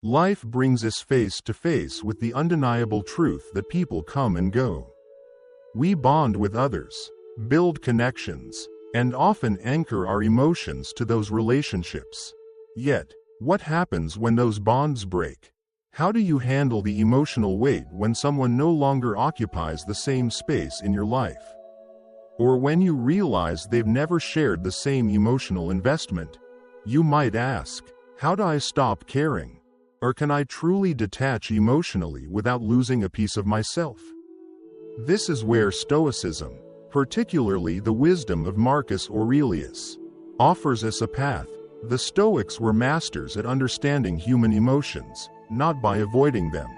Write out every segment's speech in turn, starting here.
Life brings us face to face with the undeniable truth that people come and go. We bond with others, build connections, and often anchor our emotions to those relationships. Yet, what happens when those bonds break? How do you handle the emotional weight when someone no longer occupies the same space in your life? Or when you realize they've never shared the same emotional investment? You might ask, how do I stop caring? Or can I truly detach emotionally without losing a piece of myself? This is where Stoicism, particularly the wisdom of Marcus Aurelius, offers us a path. The Stoics were masters at understanding human emotions, not by avoiding them,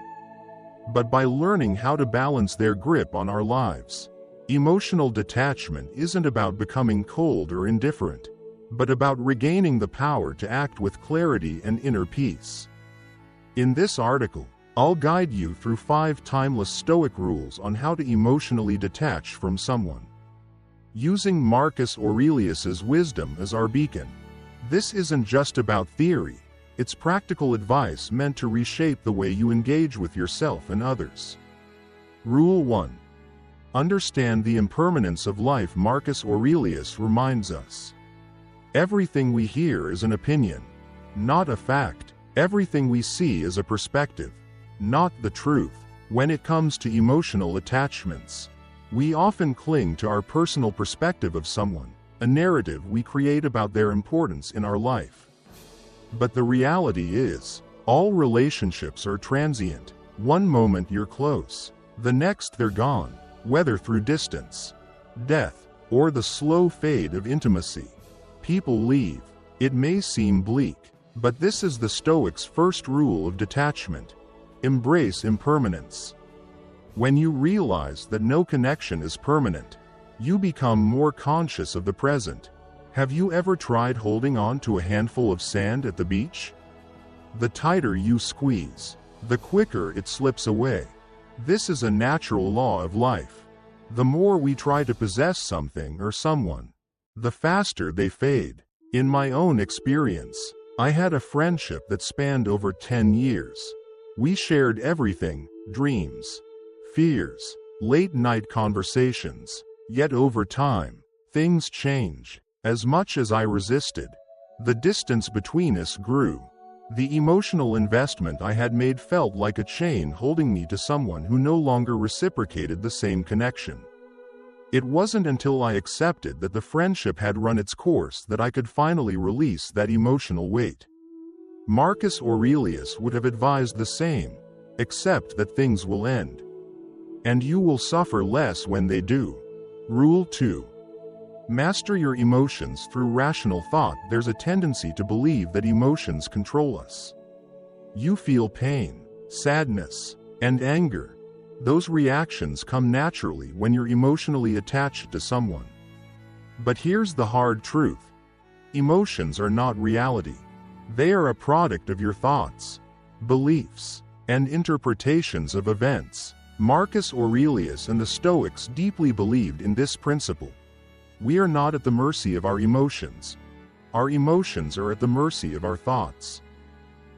but by learning how to balance their grip on our lives. Emotional detachment isn't about becoming cold or indifferent, but about regaining the power to act with clarity and inner peace. In this article, I'll guide you through 5 timeless Stoic rules on how to emotionally detach from someone. Using Marcus Aurelius's wisdom as our beacon. This isn't just about theory, it's practical advice meant to reshape the way you engage with yourself and others. Rule 1. Understand the impermanence of life. Marcus Aurelius reminds us. Everything we hear is an opinion, not a fact. Everything we see is a perspective, not the truth. When it comes to emotional attachments, we often cling to our personal perspective of someone, a narrative we create about their importance in our life. But the reality is, all relationships are transient. One moment you're close, the next they're gone, whether through distance, death, or the slow fade of intimacy. People leave. It may seem bleak, but this is the Stoics' first rule of detachment. Embrace impermanence. When you realize that no connection is permanent, you become more conscious of the present. Have you ever tried holding on to a handful of sand at the beach? The tighter you squeeze, the quicker it slips away. This is a natural law of life. The more we try to possess something or someone, the faster they fade. In my own experience, I had a friendship that spanned over 10 years. We shared everything: dreams, fears, late-night conversations. Yet over time, things change. As much as I resisted, the distance between us grew. The emotional investment I had made felt like a chain holding me to someone who no longer reciprocated the same connection. It wasn't until I accepted that the friendship had run its course that I could finally release that emotional weight. Marcus Aurelius would have advised the same, accept that things will end, and you will suffer less when they do. Rule 2. Master your emotions through rational thought. There's a tendency to believe that emotions control us. You feel pain, sadness, and anger. Those reactions come naturally when you're emotionally attached to someone. But here's the hard truth. Emotions are not reality. They are a product of your thoughts, beliefs, and interpretations of events. Marcus Aurelius and the Stoics deeply believed in this principle. We are not at the mercy of our emotions. Our emotions are at the mercy of our thoughts.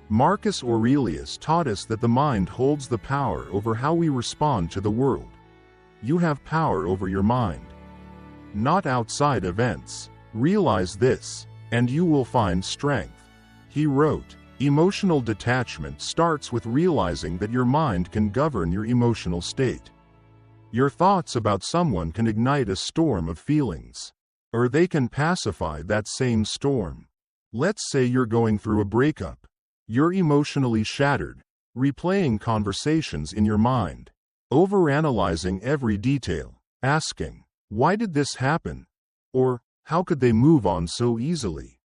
Marcus Aurelius taught us that the mind holds the power over how we respond to the world. You have power over your mind, not outside events. Realize this, and you will find strength. He wrote, emotional detachment starts with realizing that your mind can govern your emotional state. Your thoughts about someone can ignite a storm of feelings, or they can pacify that same storm. Let's say you're going through a breakup. You're emotionally shattered, replaying conversations in your mind, overanalyzing every detail, asking, why did this happen? Or, how could they move on so easily?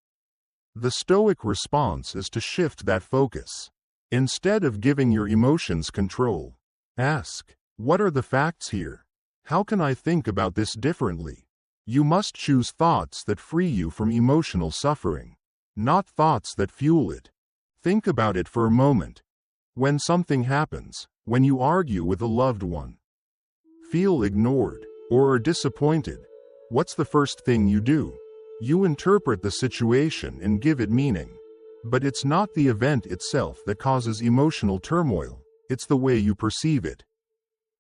The Stoic response is to shift that focus. Instead of giving your emotions control, ask, what are the facts here? How can I think about this differently? You must choose thoughts that free you from emotional suffering, not thoughts that fuel it. Think about it for a moment. When something happens, when you argue with a loved one, feel ignored, or are disappointed, what's the first thing you do? You interpret the situation and give it meaning. But it's not the event itself that causes emotional turmoil, it's the way you perceive it.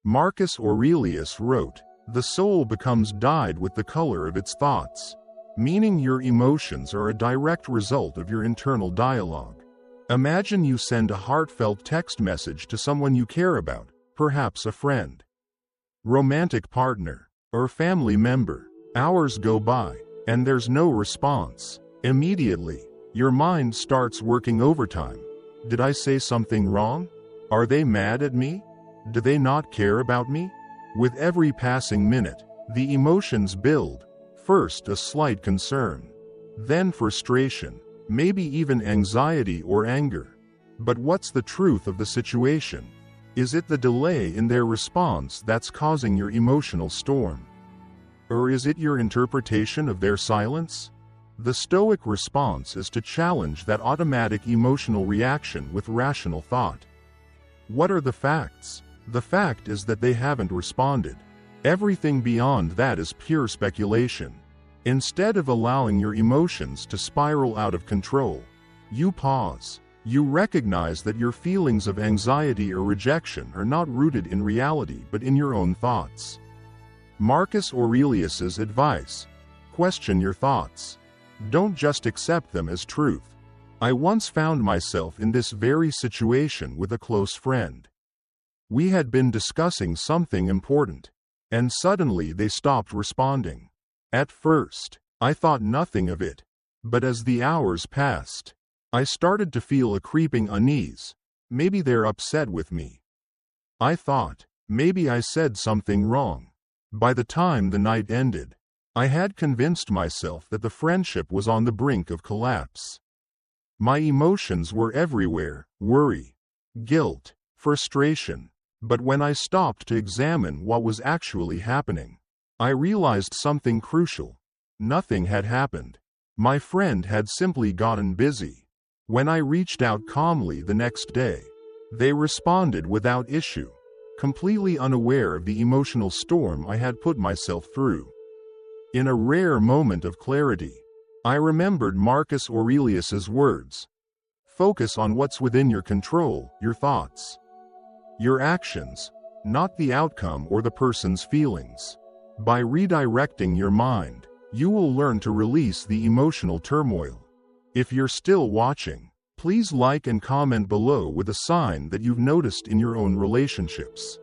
Marcus Aurelius wrote, "The soul becomes dyed with the color of its thoughts," meaning your emotions are a direct result of your internal dialogue. Imagine you send a heartfelt text message to someone you care about, perhaps a friend, romantic partner, or family member. Hours go by, and there's no response. Immediately, your mind starts working overtime. Did I say something wrong? Are they mad at me? Do they not care about me? With every passing minute, the emotions build. First a slight concern, then frustration, maybe even anxiety or anger. But what's the truth of the situation? Is it the delay in their response that's causing your emotional storm? Or is it your interpretation of their silence? The Stoic response is to challenge that automatic emotional reaction with rational thought. What are the facts? The fact is that they haven't responded. Everything beyond that is pure speculation. Instead of allowing your emotions to spiral out of control, you pause. You recognize that your feelings of anxiety or rejection are not rooted in reality but in your own thoughts. Marcus Aurelius's advice: question your thoughts. Don't just accept them as truth. I once found myself in this very situation with a close friend. We had been discussing something important, and suddenly they stopped responding. At first, I thought nothing of it, but as the hours passed, I started to feel a creeping unease. Maybe they're upset with me. I thought, maybe I said something wrong. By the time the night ended, I had convinced myself that the friendship was on the brink of collapse. My emotions were everywhere: worry, guilt, frustration. But when I stopped to examine what was actually happening, I realized something crucial. Nothing had happened. My friend had simply gotten busy. When I reached out calmly the next day, they responded without issue, completely unaware of the emotional storm I had put myself through. In a rare moment of clarity, I remembered Marcus Aurelius's words: focus on what's within your control, your thoughts, your actions, not the outcome or the person's feelings. By redirecting your mind, you will learn to release the emotional turmoil. If you're still watching, please like and comment below with a sign that you've noticed in your own relationships.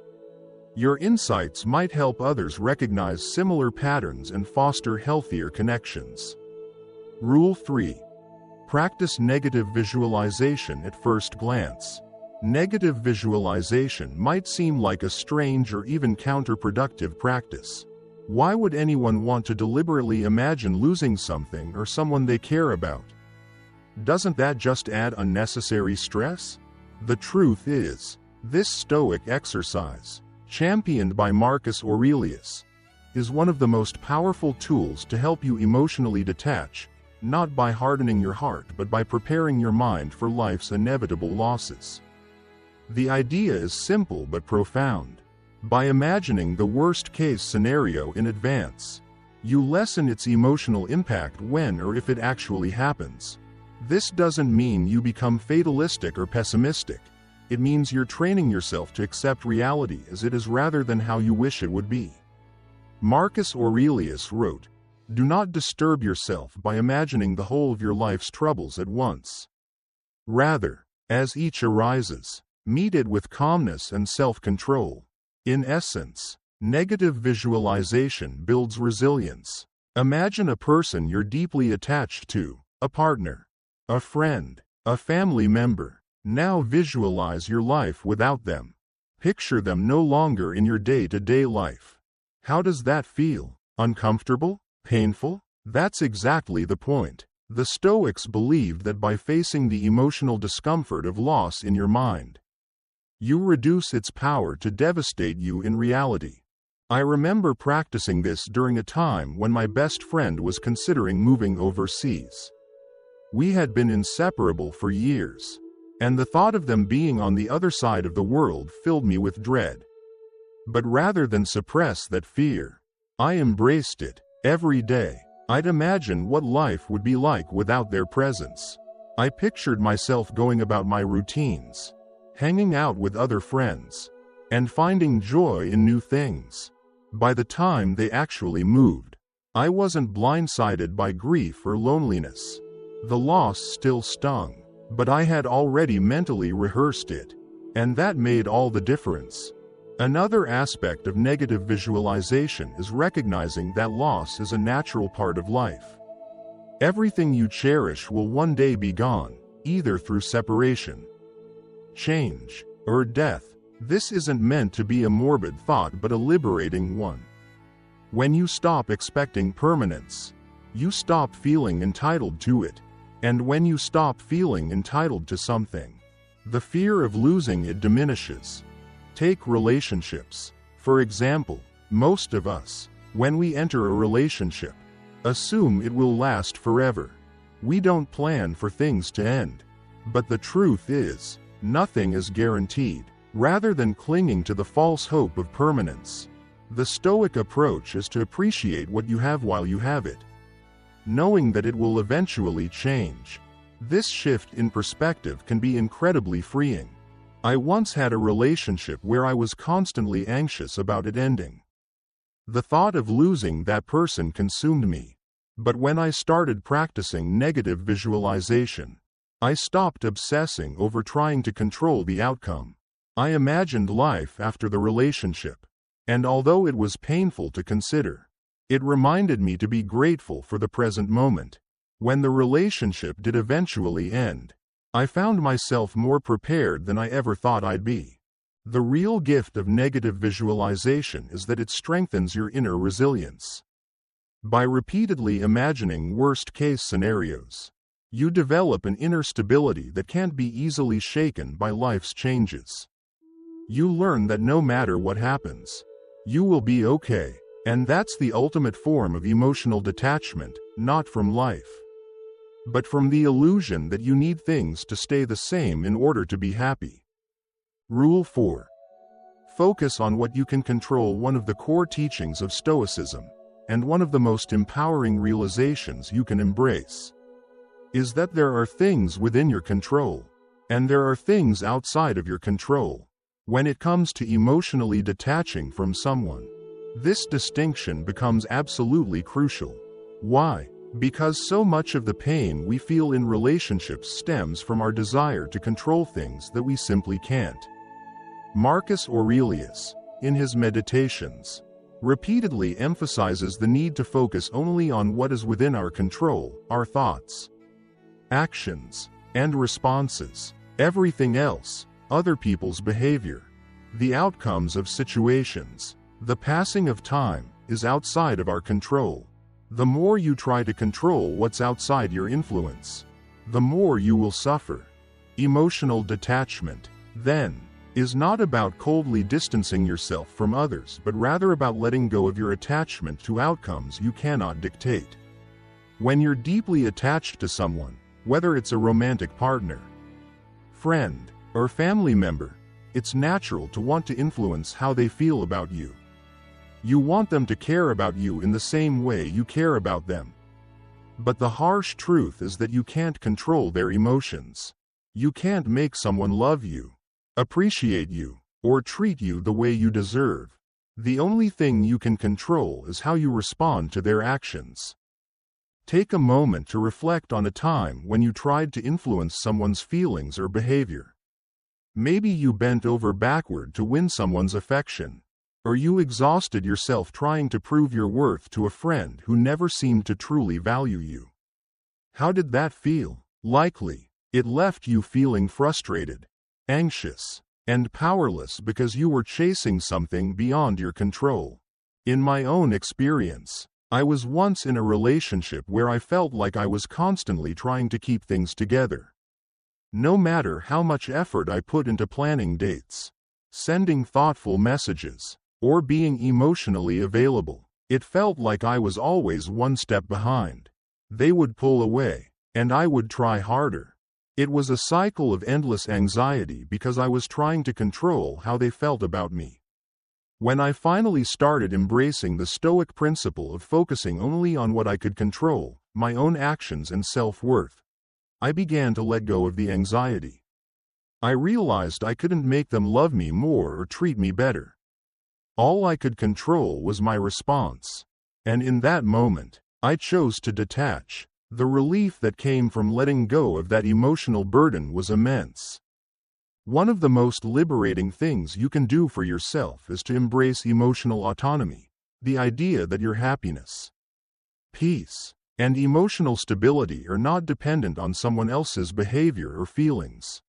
Your insights might help others recognize similar patterns and foster healthier connections. Rule 3. Practice negative visualization at first glance. Negative visualization might seem like a strange or even counterproductive practice. Why would anyone want to deliberately imagine losing something or someone they care about? Doesn't that just add unnecessary stress? The truth is, this Stoic exercise, championed by Marcus Aurelius, is one of the most powerful tools to help you emotionally detach, not by hardening your heart but by preparing your mind for life's inevitable losses. The idea is simple but profound. By imagining the worst-case scenario in advance, you lessen its emotional impact when or if it actually happens. This doesn't mean you become fatalistic or pessimistic. It means you're training yourself to accept reality as it is rather than how you wish it would be. Marcus Aurelius wrote, "Do not disturb yourself by imagining the whole of your life's troubles at once. Rather, as each arises, meet it with calmness and self-control." In essence, negative visualization builds resilience. Imagine a person you're deeply attached to, a partner, a friend, a family member. Now visualize your life without them. Picture them no longer in your day-to-day life. How does that feel? Uncomfortable? Painful? That's exactly the point. The Stoics believed that by facing the emotional discomfort of loss in your mind, you reduce its power to devastate you in reality. I remember practicing this during a time when my best friend was considering moving overseas. We had been inseparable for years, and the thought of them being on the other side of the world filled me with dread. But rather than suppress that fear, I embraced it. Every day, I'd imagine what life would be like without their presence. I pictured myself going about my routines, hanging out with other friends, and finding joy in new things. By the time they actually moved, I wasn't blindsided by grief or loneliness. The loss still stung, but I had already mentally rehearsed it, and that made all the difference. Another aspect of negative visualization is recognizing that loss is a natural part of life. Everything you cherish will one day be gone, either through separation, change, or death. This isn't meant to be a morbid thought but a liberating one. When you stop expecting permanence, you stop feeling entitled to it. And when you stop feeling entitled to something, the fear of losing it diminishes. Take relationships. For example, most of us, when we enter a relationship, assume it will last forever. We don't plan for things to end. But the truth is, nothing is guaranteed. Rather than clinging to the false hope of permanence, the Stoic approach is to appreciate what you have while you have it, knowing that it will eventually change. This shift in perspective can be incredibly freeing. I once had a relationship where I was constantly anxious about it ending. The thought of losing that person consumed me. But when I started practicing negative visualization, I stopped obsessing over trying to control the outcome. I imagined life after the relationship, and although it was painful to consider, it reminded me to be grateful for the present moment. When the relationship did eventually end, I found myself more prepared than I ever thought I'd be. The real gift of negative visualization is that it strengthens your inner resilience. By repeatedly imagining worst-case scenarios, you develop an inner stability that can't be easily shaken by life's changes. You learn that no matter what happens, you will be okay, and that's the ultimate form of emotional detachment, not from life, but from the illusion that you need things to stay the same in order to be happy. Rule 4. Focus on what you can control. One of the core teachings of Stoicism, and one of the most empowering realizations you can embrace, is that there are things within your control, and there are things outside of your control. When it comes to emotionally detaching from someone, this distinction becomes absolutely crucial. Why? Because so much of the pain we feel in relationships stems from our desire to control things that we simply can't. Marcus Aurelius, in his Meditations, repeatedly emphasizes the need to focus only on what is within our control, our thoughts, actions, and responses. Everything else, other people's behavior, the outcomes of situations, the passing of time, is outside of our control. The more you try to control what's outside your influence, the more you will suffer. Emotional detachment, then, is not about coldly distancing yourself from others but rather about letting go of your attachment to outcomes you cannot dictate. When you're deeply attached to someone, whether it's a romantic partner, friend, or family member, it's natural to want to influence how they feel about you. You want them to care about you in the same way you care about them. But the harsh truth is that you can't control their emotions. You can't make someone love you, appreciate you, or treat you the way you deserve. The only thing you can control is how you respond to their actions. Take a moment to reflect on a time when you tried to influence someone's feelings or behavior. Maybe you bent over backward to win someone's affection, or you exhausted yourself trying to prove your worth to a friend who never seemed to truly value you. How did that feel? Likely, it left you feeling frustrated, anxious, and powerless because you were chasing something beyond your control. In my own experience, I was once in a relationship where I felt like I was constantly trying to keep things together. No matter how much effort I put into planning dates, sending thoughtful messages, or being emotionally available, it felt like I was always one step behind. They would pull away, and I would try harder. It was a cycle of endless anxiety because I was trying to control how they felt about me. When I finally started embracing the Stoic principle of focusing only on what I could control, my own actions and self-worth, I began to let go of the anxiety. I realized I couldn't make them love me more or treat me better. All I could control was my response. And in that moment, I chose to detach. The relief that came from letting go of that emotional burden was immense. One of the most liberating things you can do for yourself is to embrace emotional autonomy, the idea that your happiness, peace, and emotional stability are not dependent on someone else's behavior or feelings.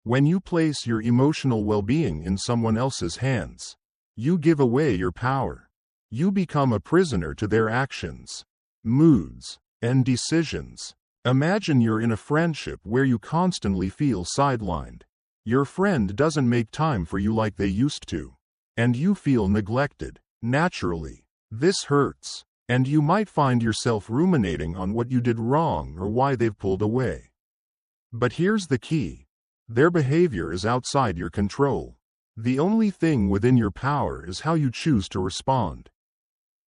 When you place your emotional well-being in someone else's hands, you give away your power. You become a prisoner to their actions, moods, and decisions. Imagine you're in a friendship where you constantly feel sidelined. Your friend doesn't make time for you like they used to, and you feel neglected. Naturally, this hurts, and you might find yourself ruminating on what you did wrong or why they've pulled away. But here's the key. Their behavior is outside your control. The only thing within your power is how you choose to respond.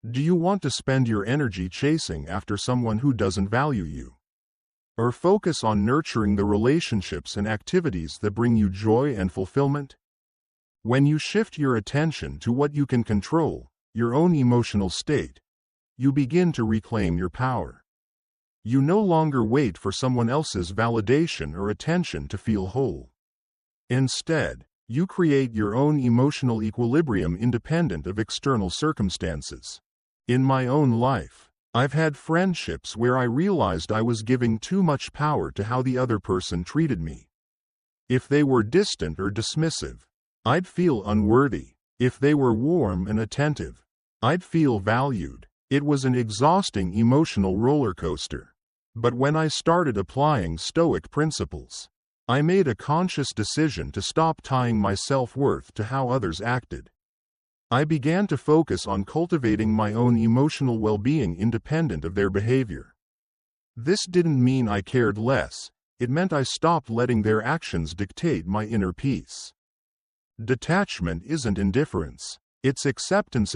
Do you want to spend your energy chasing after someone who doesn't value you? Or focus on nurturing the relationships and activities that bring you joy and fulfillment? When you shift your attention to what you can control, your own emotional state, you begin to reclaim your power. You no longer wait for someone else's validation or attention to feel whole. Instead, you create your own emotional equilibrium independent of external circumstances. In my own life, I've had friendships where I realized I was giving too much power to how the other person treated me. If they were distant or dismissive, I'd feel unworthy. If they were warm and attentive, I'd feel valued. It was an exhausting emotional roller coaster. But when I started applying Stoic principles, I made a conscious decision to stop tying my self-worth to how others acted. I began to focus on cultivating my own emotional well-being independent of their behavior. This didn't mean I cared less, it meant I stopped letting their actions dictate my inner peace. Detachment isn't indifference, it's acceptance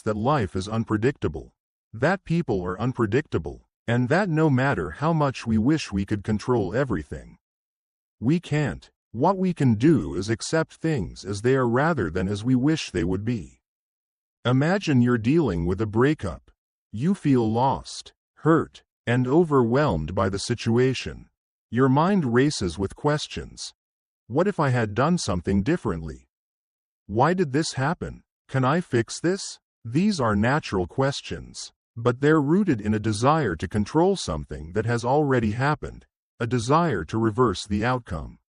that life is unpredictable, that people are unpredictable, and that no matter how much we wish we could control everything, we can't. What we can do is accept things as they are rather than as we wish they would be. Imagine you're dealing with a breakup. You feel lost, hurt, and overwhelmed by the situation. Your mind races with questions. What if I had done something differently? Why did this happen? Can I fix this? These are natural questions, but they're rooted in a desire to control something that has already happened, a desire to reverse the outcome.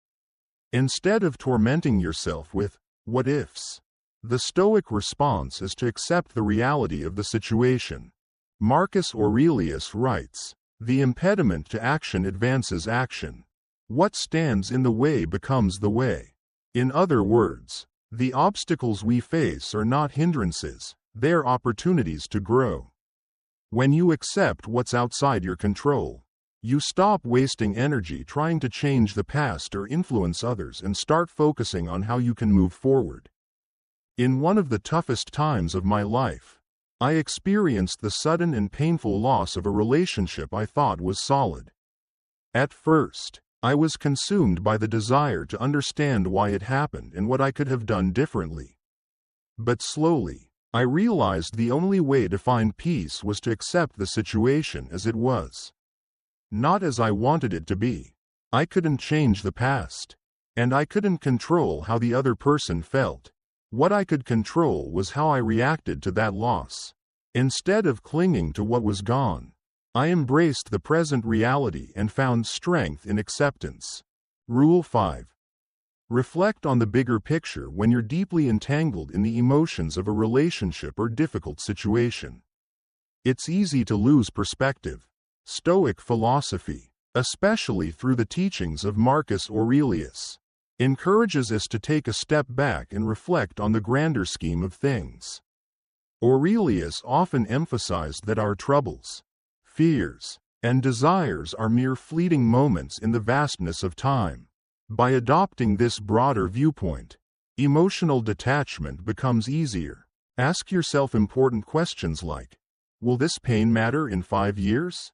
Instead of tormenting yourself with what ifs, the Stoic response is to accept the reality of the situation. Marcus Aurelius writes, "The impediment to action advances action. What stands in the way becomes the way." In other words, the obstacles we face are not hindrances, they're opportunities to grow. When you accept what's outside your control, you stop wasting energy trying to change the past or influence others and start focusing on how you can move forward. In one of the toughest times of my life, I experienced the sudden and painful loss of a relationship I thought was solid. At first, I was consumed by the desire to understand why it happened and what I could have done differently. But slowly, I realized the only way to find peace was to accept the situation as it was. Not as I wanted it to be. I couldn't change the past, and I couldn't control how the other person felt. What I could control was how I reacted to that loss. Instead of clinging to what was gone, I embraced the present reality and found strength in acceptance. Rule 5. Reflect on the bigger picture when you're deeply entangled in the emotions of a relationship or difficult situation. It's easy to lose perspective. Stoic philosophy, especially through the teachings of Marcus Aurelius, encourages us to take a step back and reflect on the grander scheme of things. Aurelius often emphasized that our troubles, fears, and desires are mere fleeting moments in the vastness of time. By adopting this broader viewpoint, emotional detachment becomes easier. Ask yourself important questions like, will this pain matter in 5 years?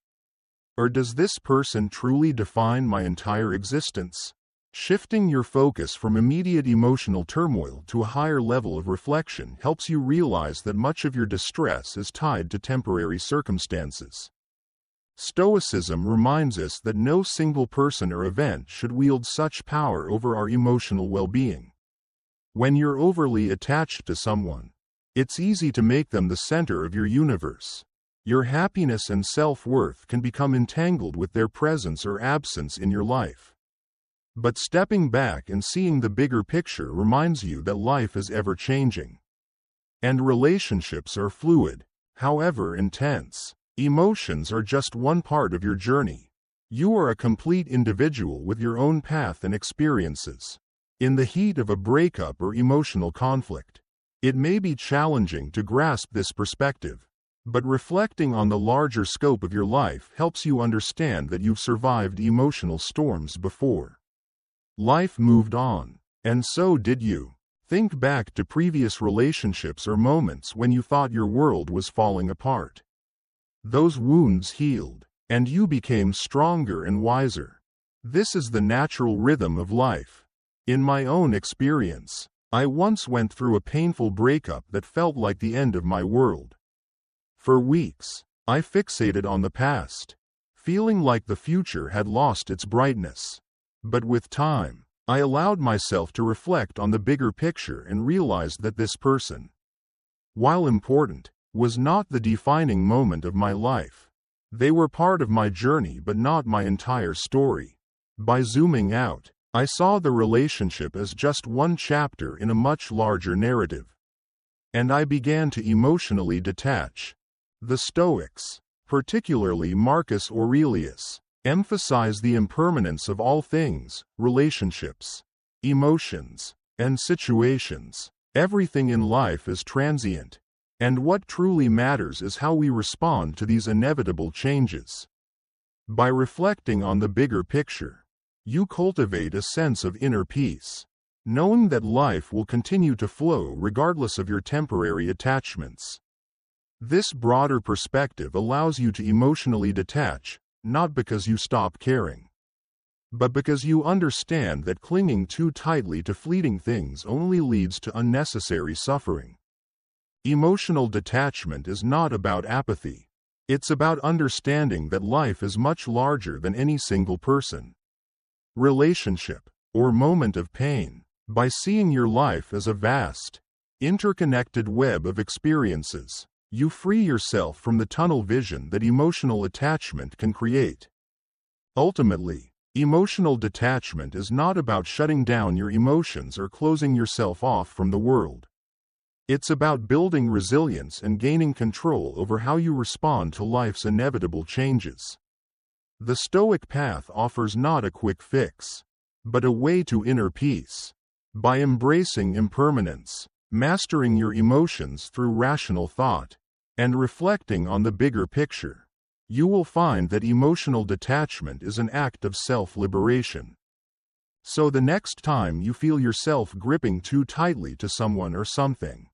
Or does this person truly define my entire existence? Shifting your focus from immediate emotional turmoil to a higher level of reflection helps you realize that much of your distress is tied to temporary circumstances. Stoicism reminds us that no single person or event should wield such power over our emotional well-being. When you're overly attached to someone, it's easy to make them the center of your universe. Your happiness and self-worth can become entangled with their presence or absence in your life. But stepping back and seeing the bigger picture reminds you that life is ever-changing. And relationships are fluid, however intense. Emotions are just one part of your journey. You are a complete individual with your own path and experiences. In the heat of a breakup or emotional conflict, it may be challenging to grasp this perspective, but reflecting on the larger scope of your life helps you understand that you've survived emotional storms before. Life moved on, and so did you. Think back to previous relationships or moments when you thought your world was falling apart. Those wounds healed, and you became stronger and wiser. This is the natural rhythm of life. In my own experience, I once went through a painful breakup that felt like the end of my world. For weeks, I fixated on the past, feeling like the future had lost its brightness. But with time, I allowed myself to reflect on the bigger picture and realized that this person, while important, was not the defining moment of my life. They were part of my journey but not my entire story. By zooming out, I saw the relationship as just one chapter in a much larger narrative. And I began to emotionally detach. The Stoics, particularly Marcus Aurelius, emphasize the impermanence of all things, relationships, emotions, and situations. Everything in life is transient, and what truly matters is how we respond to these inevitable changes. By reflecting on the bigger picture, you cultivate a sense of inner peace, knowing that life will continue to flow regardless of your temporary attachments. This broader perspective allows you to emotionally detach, not because you stop caring, but because you understand that clinging too tightly to fleeting things only leads to unnecessary suffering. Emotional detachment is not about apathy. It's about understanding that life is much larger than any single person, relationship, or moment of pain. By seeing your life as a vast, interconnected web of experiences, you free yourself from the tunnel vision that emotional attachment can create. Ultimately, emotional detachment is not about shutting down your emotions or closing yourself off from the world. It's about building resilience and gaining control over how you respond to life's inevitable changes. The Stoic path offers not a quick fix, but a way to inner peace. By embracing impermanence, mastering your emotions through rational thought, and reflecting on the bigger picture, you will find that emotional detachment is an act of self-liberation. So the next time you feel yourself gripping too tightly to someone or something,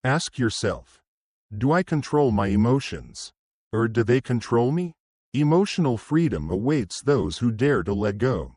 ask yourself, do I control my emotions, or do they control me? Emotional freedom awaits those who dare to let go.